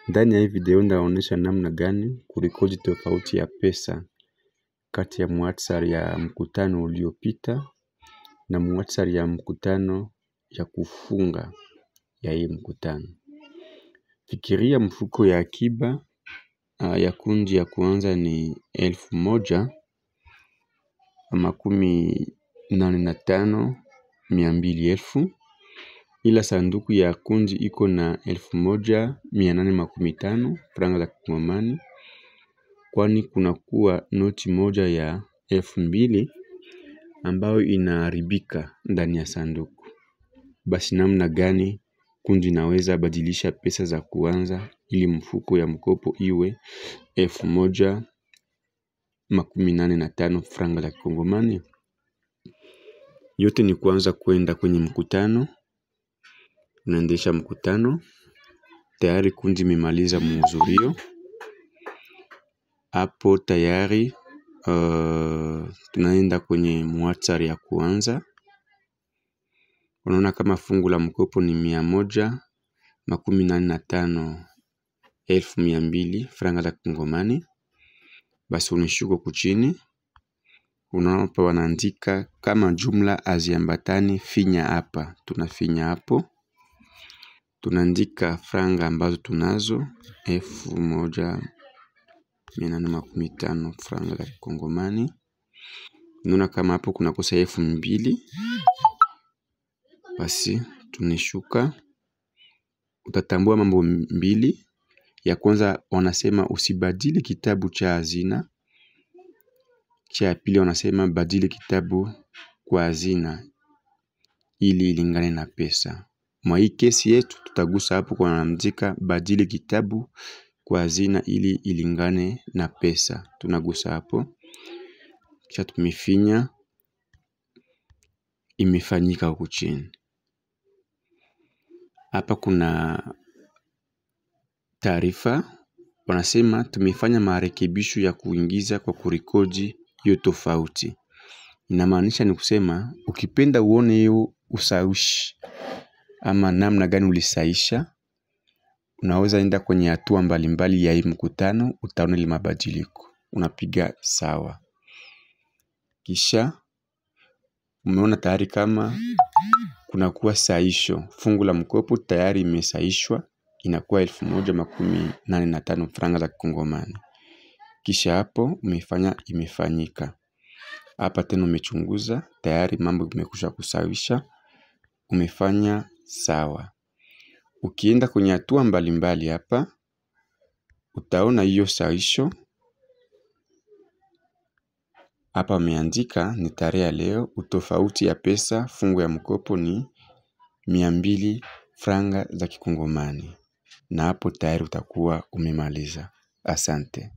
Ndani ya hii video ndaonesha namna gani kurekodi tofauti ya pesa kati ya muhtasari ya mkutano uliopita na muhtasari ya mkutano ya kufunga ya hii mkutano. Fikiria mfuko ya akiba ya kundi ya kwanza ni 1,085,200,000, ila sanduku ya kundi iko na 1,815 franga za Kikongomani, kwani kuna kuwa noti moja ya 2,000 ambayo inaharibika ndani ya sanduku. Basi namna gani kundi inaweza badilisha pesa za kuanza ili mfuko ya mkopo iwe 1,085 franga za Kikongomani? Yote ni kuanza kwenda kwenye mkutano. Unaendesha mkutano, tayari kundi imemaliza muhudhurio. Hapo tayari tunaenda kwenye muhtasari ya kuanza. Unaona kama fungu la mkopo ni 185,200 franga za Kikongomani. Basi unashuka kuchini. Unaona hapa wanaandika kama jumla haziambatani, finya hapa. Tunafinya hapo. Tunaandika franga ambazo tunazo 1,815 franga za Kikongomani. Unaona kama hapo kuna kosa 2,000. Basi tunashuka. Utatambua mambo mbili. Ya kwanza wanasema usibadili kitabu cha hazina. Cha pili wanasema badili kitabu kwa hazina ili ilingane na pesa. Mwa hii kesi yetu tutagusa hapo kwa wanaandika badili kitabu kwa hazina ili ilingane na pesa. Tunagusa hapo. Kisha tumefinya, imefanyika huku chini. Hapa kuna taarifa. Wanasema tumefanya marekebisho ya kuingiza kwa kurekodi hiyo tofauti. Inamaanisha ni kusema ukipenda uone hiyo usawishi ama namna gani ulisahisha, unaweza enda kwenye hatua mbalimbali ya hii mkutano, utaona ile mabadiliko. Unapiga sawa. Kisha umeona tayari kama kuna kuwa sahisho. Fungu la mkopo tayari imesahishwa, inakuwa 1,085 franga za Kikongomani. Kisha hapo imefanyika. Hapa tena umechunguza, tayari mambo imekwisha kusawisha, umefanya sawa. Ukienda kwenye hatua mbalimbali hapa, utaona hiyo sahisho. Hapa wameandika ni tarehe ya leo, utofauti ya pesa fungu ya mkopo ni 200 franga za Kikongomani. Na hapo tayari utakuwa umemaliza. Asante.